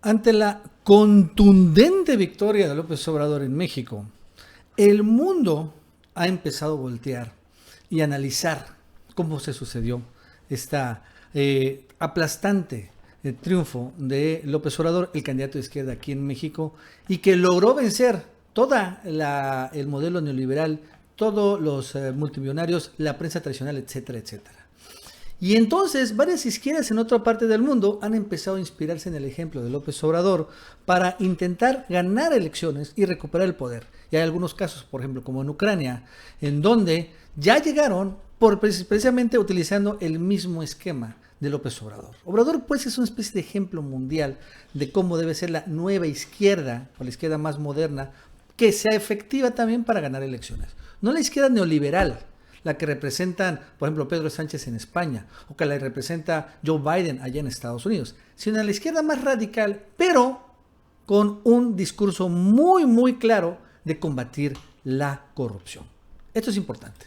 Ante la contundente victoria de López Obrador en México, el mundo ha empezado a voltear y analizar cómo se sucedió esta aplastante triunfo de López Obrador, el candidato de izquierda aquí en México, y que logró vencer el modelo neoliberal, todos los multimillonarios, la prensa tradicional, etcétera, etcétera. Y entonces varias izquierdas en otra parte del mundo han empezado a inspirarse en el ejemplo de López Obrador para intentar ganar elecciones y recuperar el poder. Y hay algunos casos, por ejemplo, como en Ucrania, en donde ya llegaron precisamente utilizando el mismo esquema de López Obrador. Obrador, pues, es una especie de ejemplo mundial de cómo debe ser la nueva izquierda, o la izquierda más moderna, que sea efectiva también para ganar elecciones. No la izquierda neoliberal, la que representan, por ejemplo, Pedro Sánchez en España, o que la representa Joe Biden allá en Estados Unidos, sino la izquierda más radical, pero con un discurso muy, muy claro de combatir la corrupción. Esto es importante.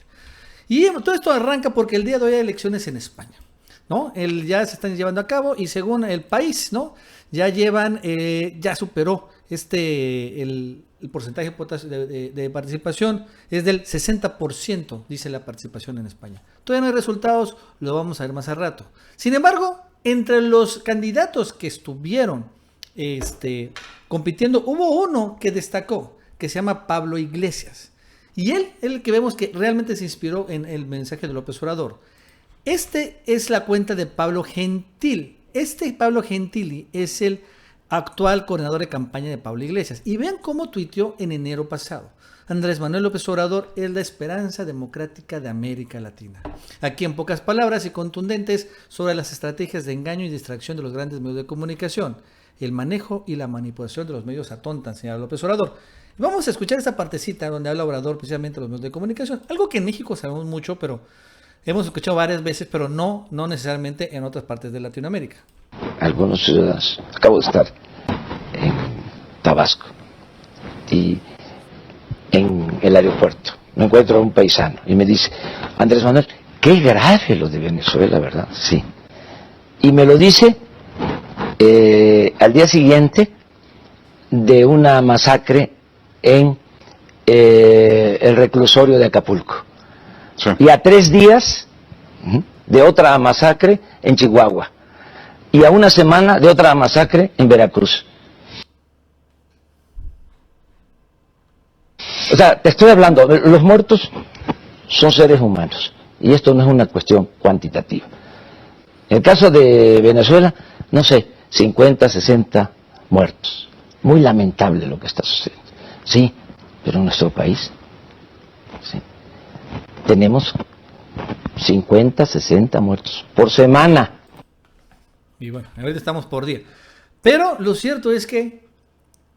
Y todo esto arranca porque el día de hoy hay elecciones en España, ¿no? Ya se están llevando a cabo y según el país, ¿no? Ya superó el porcentaje de participación es del 60%, dice la participación en España. Todavía no hay resultados, lo vamos a ver más al rato. Sin embargo, entre los candidatos que estuvieron compitiendo, hubo uno que destacó, que se llama Pablo Iglesias. Y él es el que vemos que realmente se inspiró en el mensaje de López Obrador. Es la cuenta de Pablo Gentil. Pablo Gentili es el actual coordinador de campaña de Pablo Iglesias. Y vean cómo tuiteó en enero pasado. Andrés Manuel López Obrador es la esperanza democrática de América Latina. Aquí en pocas palabras y contundentes sobre las estrategias de engaño y distracción de los grandes medios de comunicación. El manejo y la manipulación de los medios atontan, señor López Obrador. Vamos a escuchar esta partecita donde habla Obrador precisamente de los medios de comunicación. Algo que en México sabemos mucho, pero hemos escuchado varias veces, pero no necesariamente en otras partes de Latinoamérica. Algunos ciudadanos, acabo de estar en Tabasco y en el aeropuerto me encuentro a un paisano y me dice: Andrés Manuel, qué grave lo de Venezuela, ¿verdad? Sí. Y me lo dice al día siguiente de una masacre en el reclusorio de Acapulco. Sí. Y a 3 días de otra masacre en Chihuahua. Y a 1 semana de otra masacre en Veracruz. O sea, te estoy hablando, los muertos son seres humanos. Y esto no es una cuestión cuantitativa. En el caso de Venezuela, no sé, 50, 60 muertos. Muy lamentable lo que está sucediendo. Sí, pero en nuestro país, sí, tenemos 50, 60 muertos por semana. Y bueno, ahorita estamos por día. Pero lo cierto es que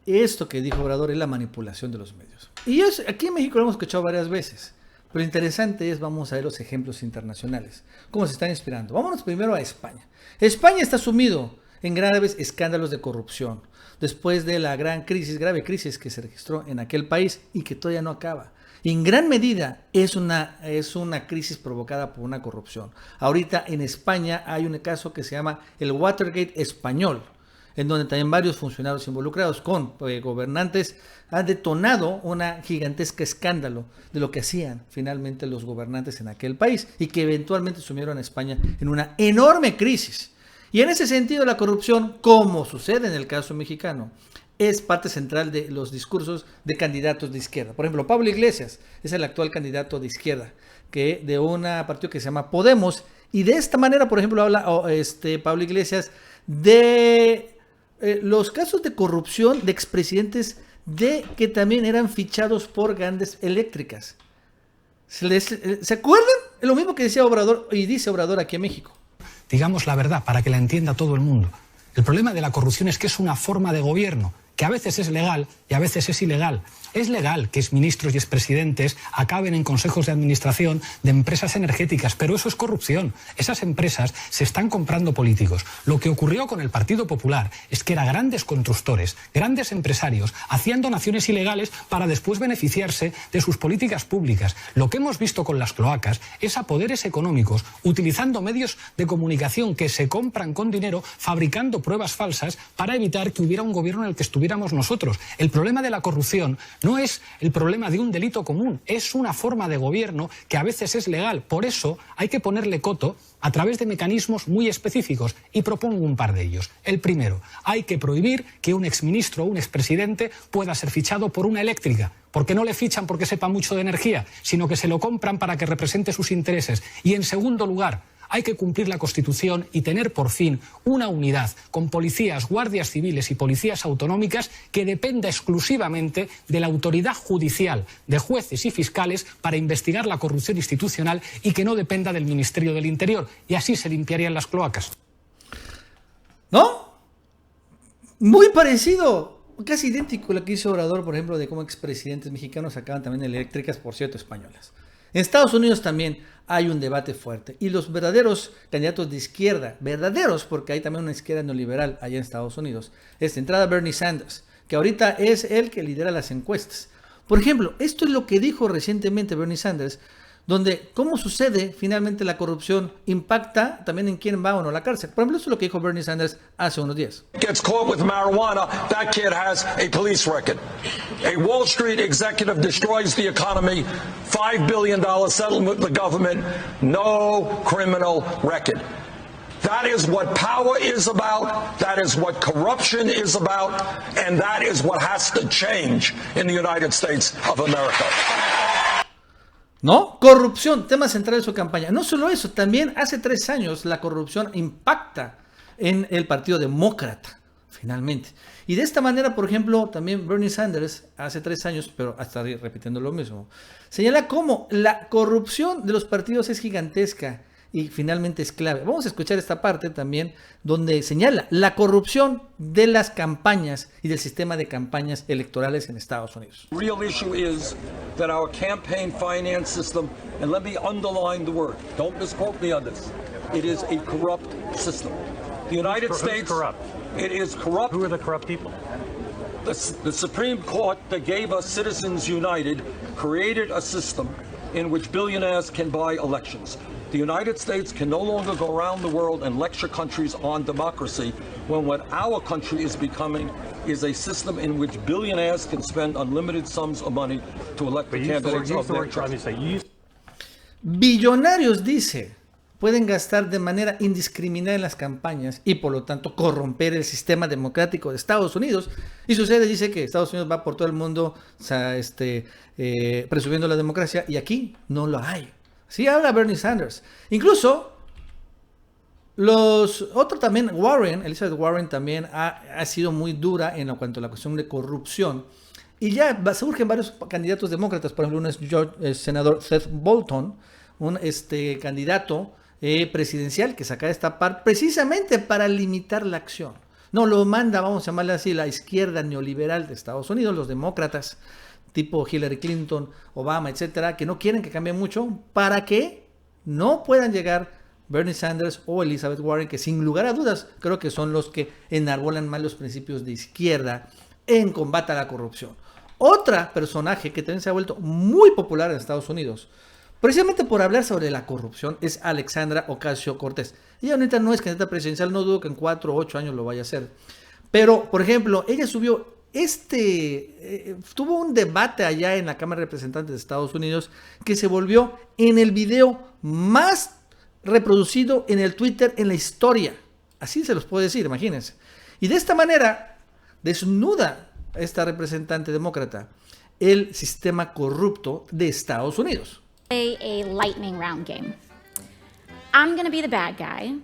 esto que dijo Obrador es la manipulación de los medios. Y aquí en México lo hemos escuchado varias veces. Pero lo interesante es, vamos a ver los ejemplos internacionales. ¿Cómo se están inspirando? Vámonos primero a España. España está sumido en graves escándalos de corrupción. Después de la grave crisis que se registró en aquel país y que todavía no acaba. Y en gran medida es una crisis provocada por una corrupción. Ahorita en España hay un caso que se llama el Watergate español, en donde también varios funcionarios involucrados con gobernantes han detonado una gigantesca escándalo de lo que hacían finalmente los gobernantes en aquel país y que eventualmente sumieron a España en una enorme crisis. Y en ese sentido la corrupción, como sucede en el caso mexicano, es parte central de los discursos de candidatos de izquierda. Por ejemplo, Pablo Iglesias es el actual candidato de izquierda, de un partido que se llama Podemos, y de esta manera, por ejemplo, habla Pablo Iglesias de los casos de corrupción de expresidentes que también eran fichados por grandes eléctricas. ¿Se acuerdan? Es lo mismo que decía Obrador y dice Obrador aquí en México. Digamos la verdad para que la entienda todo el mundo. El problema de la corrupción es que es una forma de gobierno que a veces es legal y a veces es ilegal. Es legal que exministros y expresidentes acaben en consejos de administración de empresas energéticas, pero eso es corrupción. Esas empresas se están comprando políticos. Lo que ocurrió con el Partido Popular es que eran grandes constructores, grandes empresarios, hacían donaciones ilegales para después beneficiarse de sus políticas públicas. Lo que hemos visto con las cloacas es a poderes económicos utilizando medios de comunicación que se compran con dinero, fabricando pruebas falsas para evitar que hubiera un gobierno en el que estuviéramos nosotros. El problema de la corrupción no es el problema de un delito común, es una forma de gobierno que a veces es legal. Por eso hay que ponerle coto a través de mecanismos muy específicos y propongo un par de ellos. El primero, hay que prohibir que un exministro o un expresidente pueda ser fichado por una eléctrica, porque no le fichan porque sepa mucho de energía, sino que se lo compran para que represente sus intereses. Y en segundo lugar, hay que cumplir la Constitución y tener por fin una unidad con policías, guardias civiles y policías autonómicas que dependa exclusivamente de la autoridad judicial, de jueces y fiscales para investigar la corrupción institucional y que no dependa del Ministerio del Interior. Y así se limpiarían las cloacas. ¿No? Muy parecido, casi idéntico a lo que hizo Obrador, por ejemplo, de cómo expresidentes mexicanos sacaban también eléctricas, por cierto, españolas. En Estados Unidos también hay un debate fuerte. Y los verdaderos candidatos de izquierda, verdaderos, porque hay también una izquierda neoliberal allá en Estados Unidos, es de entrada Bernie Sanders, que ahorita es el que lidera las encuestas. Por ejemplo, esto es lo que dijo recientemente Bernie Sanders, donde cómo sucede finalmente la corrupción impacta también en quién va o no a la cárcel. Por ejemplo, eso es lo que dijo Bernie Sanders hace unos días. Gets caught with marijuana, that kid has a police record. A Wall Street executive destroys the economy, $5 billion settlement with the government, no criminal record. That is what power is about, that is what corruption is about, and that is what has to change in the United States of America. ¿No? Corrupción, tema central de su campaña. No solo eso, también hace 3 años la corrupción impacta en el Partido Demócrata, finalmente. Y de esta manera, por ejemplo, también Bernie Sanders, hace 3 años, pero hasta repitiendo lo mismo, señala cómo la corrupción de los partidos es gigantesca y finalmente es clave. Vamos a escuchar esta parte también donde señala la corrupción de las campañas y del sistema de campañas electorales en Estados Unidos. The real issue is that our campaign finance system, and let me underline the word, don't misquote me on this, it is a corrupt system. The United States, corrupt? It is corrupt. Who are the corrupt people? The Supreme Court that gave us Citizens United created a system in which billionaires can buy elections. The United States can no longer go around the world and lecture countries on democracy when what our country is becoming is a system in which billionaires can spend unlimited sums of money to elect the candidates of their choice. Billonarios, dice, pueden gastar de manera indiscriminada en las campañas y por lo tanto corromper el sistema democrático de Estados Unidos. Y sucede, dice que Estados Unidos va por todo el mundo presumiendo la democracia y aquí no lo hay. Sí habla Bernie Sanders. Incluso también Warren, Elizabeth Warren también ha sido muy dura en cuanto a la cuestión de corrupción. Y ya surgen varios candidatos demócratas. Por ejemplo, uno es el senador Seth Bolton, un candidato presidencial que saca esta parte precisamente para limitar la acción. No, lo manda, vamos a llamarle así, la izquierda neoliberal de Estados Unidos, los demócratas, tipo Hillary Clinton, Obama, etcétera, que no quieren que cambie mucho para que no puedan llegar Bernie Sanders o Elizabeth Warren, que sin lugar a dudas creo que son los que enarbolan más los principios de izquierda en combate a la corrupción. Otra personaje que también se ha vuelto muy popular en Estados Unidos, precisamente por hablar sobre la corrupción, es Alexandra Ocasio-Cortez. Ella ahorita no es candidata presidencial, no dudo que en 4 o 8 años lo vaya a hacer. Pero, por ejemplo, ella subió tuvo un debate allá en la Cámara de Representantes de Estados Unidos que se volvió en el video más reproducido en el Twitter en la historia. Así se los puedo decir, imagínense. Y de esta manera desnuda esta representante demócrata el sistema corrupto de Estados Unidos. A lightning round game. I'm going to be the bad guy,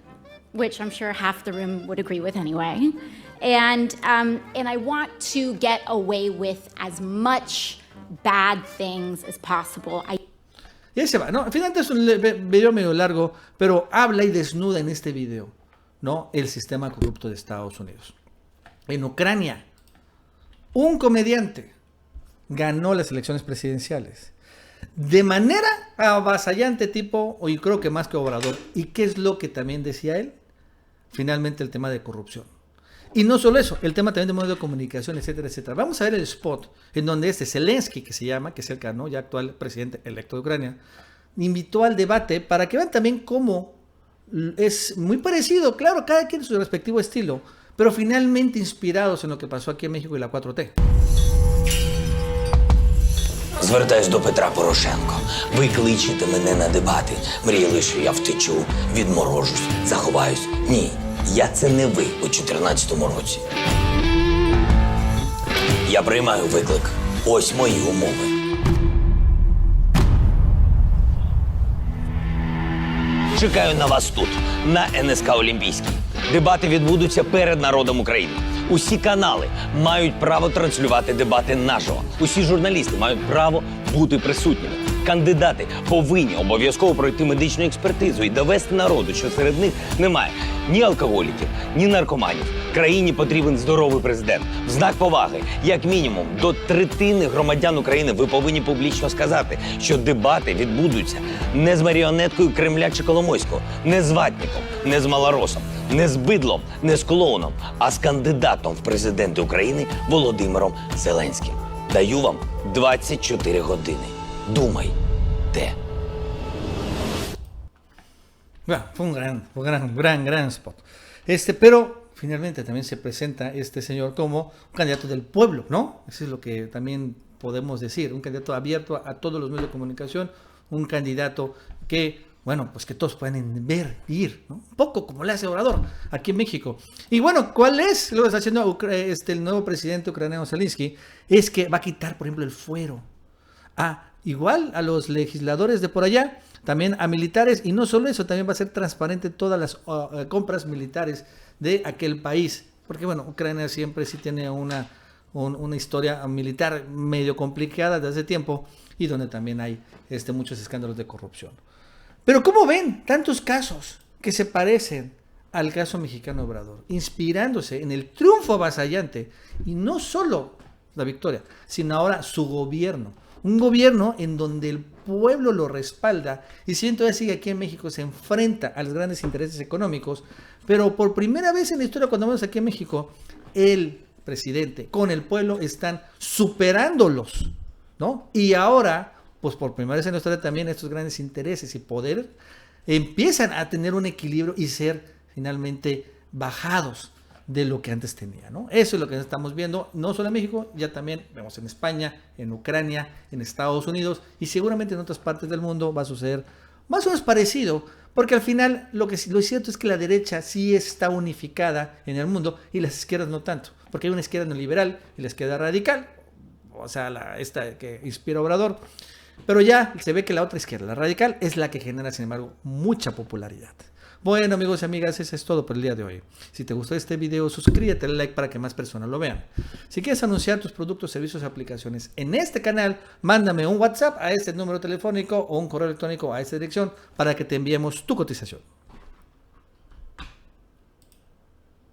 which I'm sure half the room would agree with anyway. And I want to get away with as much bad things as possible. Y ahí se va, ¿no? Al final es un video medio largo, pero habla y desnuda en este video, ¿no? El sistema corrupto de Estados Unidos. En Ucrania, Un comediante ganó las elecciones presidenciales de manera avasallante, tipo, y creo que más que Obrador. ¿Y qué es lo que también decía él? Finalmente el tema de corrupción. Y no solo eso, el tema también de modo de comunicación, etcétera, etcétera. Vamos a ver el spot en donde Zelensky, que se llama, que es el ya actual presidente electo de Ucrania, invitó al debate para que vean también cómo es muy parecido, claro, cada quien en su respectivo estilo, pero finalmente inspirados en lo que pasó aquí en México y la 4T. Звертаюсь до Петра Порошенко. Ви кличете мене на дебати. Мріяли, що я втечу, відморожусь, заховаюсь. Ні, я це не ви у 14-му році. Я приймаю виклик. Ось мої умови. Чекаю на вас тут, на НСК Олімпійській. Дебати відбудуться перед народом України. Усі канали мають право транслювати дебати наживо. Усі журналісти мають право бути присутніми. Кандидати повинні обов'язково пройти медичну експертизу і довести народу, що серед них немає ні алкоголіків, ні наркоманів. Країні потрібен здоровий президент. В знак поваги, як мінімум, до третини громадян України ви повинні публічно сказати, що дебати відбудуться не з маріонеткою Кремля чи Коломойського, не з ватником, не з малоросом, не з бидлом, не з клоуном, а з кандидатом в президенти України Володимиром Зеленським. Даю вам 24 години. Думайте. Bueno, fue un gran spot. Pero finalmente también se presenta este señor como un candidato del pueblo, ¿no? Eso es lo que también podemos decir, un candidato abierto a todos los medios de comunicación, un candidato que, bueno, pues que todos pueden ver, ir, ¿no? Un poco como le hace Obrador aquí en México. Y bueno, ¿cuál es lo que está haciendo el nuevo presidente ucraniano Zelensky? Es que va a quitar, por ejemplo, el fuero igual a los legisladores de por allá, también a militares, y no solo eso, también va a ser transparente todas las compras militares de aquel país, porque bueno, Ucrania siempre sí tiene una historia militar medio complicada desde hace tiempo, y donde también hay muchos escándalos de corrupción. Pero ¿cómo ven tantos casos que se parecen al caso mexicano Obrador, inspirándose en el triunfo avasallante, y no solo la victoria, sino ahora su gobierno? Un gobierno en donde el pueblo lo respalda, y si todavía sigue aquí en México, se enfrenta a los grandes intereses económicos, pero por primera vez en la historia, cuando vemos aquí en México, el presidente con el pueblo están superándolos, ¿no? Y ahora, pues por primera vez en la historia también estos grandes intereses y poder empiezan a tener un equilibrio y ser finalmente bajados de lo que antes tenía, ¿no? Eso es lo que estamos viendo, no solo en México, ya también vemos en España, en Ucrania, en Estados Unidos, y seguramente en otras partes del mundo va a suceder más o menos parecido, porque al final lo cierto es que la derecha sí está unificada en el mundo y las izquierdas no tanto, porque hay una izquierda neoliberal y la izquierda radical, o sea, esta que inspira Obrador, pero ya se ve que la otra izquierda, la radical, es la que genera, sin embargo, mucha popularidad. Bueno, amigos y amigas, eso es todo por el día de hoy. Si te gustó este video, suscríbete, dale like para que más personas lo vean. Si quieres anunciar tus productos, servicios o aplicaciones en este canal, mándame un WhatsApp a este número telefónico o un correo electrónico a esta dirección para que te enviemos tu cotización.